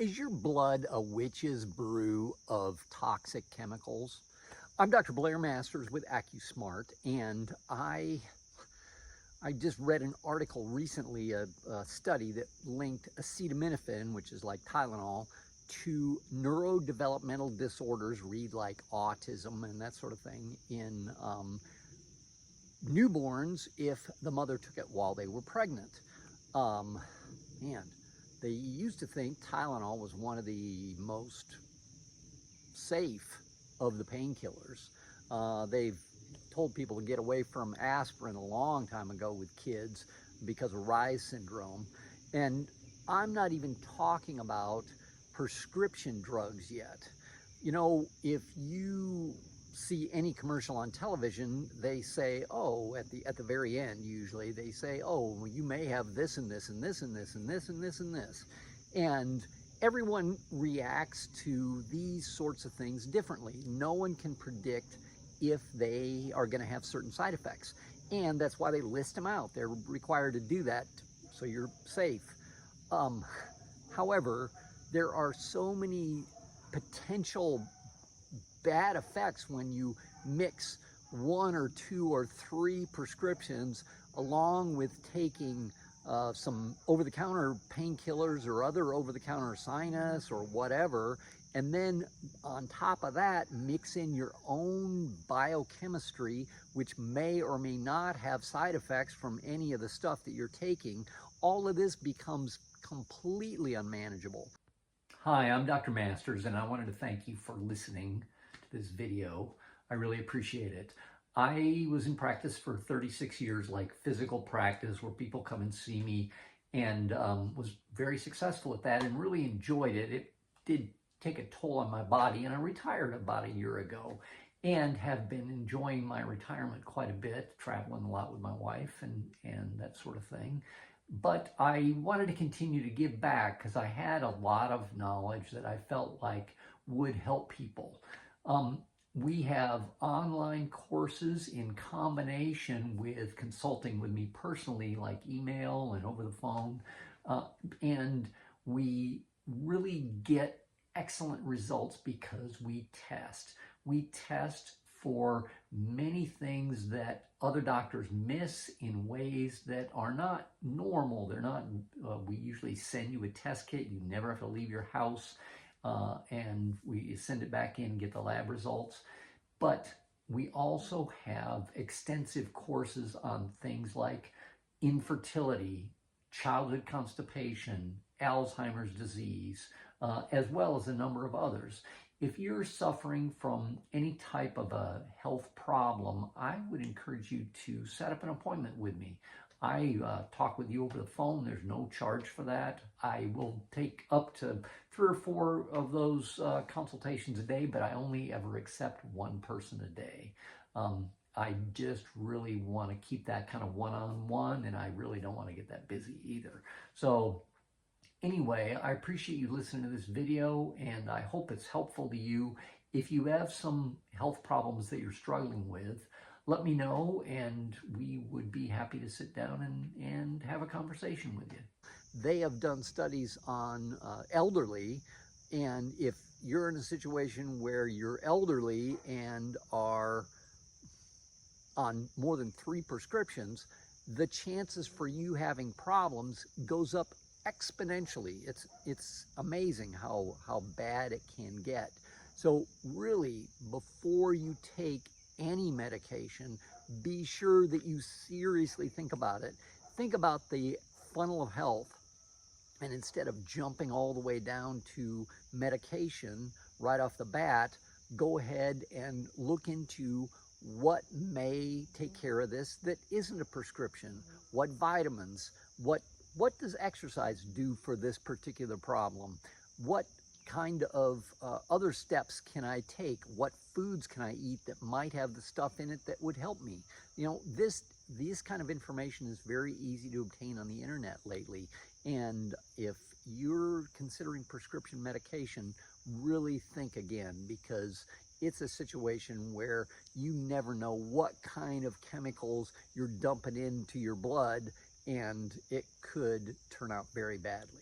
Is your blood a witch's brew of toxic chemicals? I'm Dr. Blair Masters with AccuSmart, and I just read an article recently, a study that linked acetaminophen, which is like Tylenol, to neurodevelopmental disorders, read like autism and that sort of thing, in newborns if the mother took it while they were pregnant. Man, they used to think Tylenol was one of the most safe of the painkillers. They've told people to get away from aspirin a long time ago with kids because of Reye's syndrome. And I'm not even talking about prescription drugs yet. You know, if you see any commercial on television, they say, oh, at the very end, usually they say, oh, well, you may have this and this and this and this and this and this and this. And everyone reacts to these sorts of things differently. No one can predict if they are going to have certain side effects. And that's why they list them out. They're required to do that so you're safe. However, there are so many potential bad effects when you mix 1 or 2 or 3 prescriptions along with taking some over-the-counter painkillers or other over-the-counter sinus or whatever, and then on top of that mix in your own biochemistry, which may or may not have side effects from any of the stuff that you're taking. All of this becomes completely unmanageable. Hi, I'm Dr. Masters, and I wanted to thank you for listening to this video. I really appreciate it. I was in practice for 36 years, like physical practice, where people come and see me, and was very successful at that and really enjoyed it. It did take a toll on my body, and I retired about a year ago and have been enjoying my retirement quite a bit, traveling a lot with my wife and that sort of thing. But I wanted to continue to give back because I had a lot of knowledge that I felt like would help people. We have online courses in combination with consulting with me personally, like email and over the phone. And we really get excellent results because we test. We test for many things that other doctors miss in ways that are not normal. They're not, we usually send you a test kit. You never have to leave your house. And we send it back in and get the lab results. But we also have extensive courses on things like infertility, childhood constipation, Alzheimer's disease, as well as a number of others. If you're suffering from any type of a health problem, I would encourage you to set up an appointment with me. I talk with you over the phone. There's no charge for that. I will take up to 3 or 4 of those consultations a day, but I only ever accept 1 person a day. I just really want to keep that kind of one-on-one, and I really don't want to get that busy either. So anyway, I appreciate you listening to this video, and I hope it's helpful to you. If you have some health problems that you're struggling with, let me know, and we would be happy to sit down and have a conversation with you. They have done studies on elderly, and if you're in a situation where you're elderly and are on more than 3 prescriptions, the chances for you having problems goes up exponentially. It's amazing how bad it can get. So really, before you take any medication, be sure that you seriously think about it. Think about the funnel of health, and instead of jumping all the way down to medication right off the bat, go ahead and look into what may take care of this that isn't a prescription. What vitamins, what does exercise do for this particular problem? What kind of other steps can I take? What foods can I eat that might have the stuff in it that would help me? You know, this kind of information is very easy to obtain on the internet lately. And if you're considering prescription medication, really think again, because it's a situation where you never know what kind of chemicals you're dumping into your blood, and it could turn out very badly.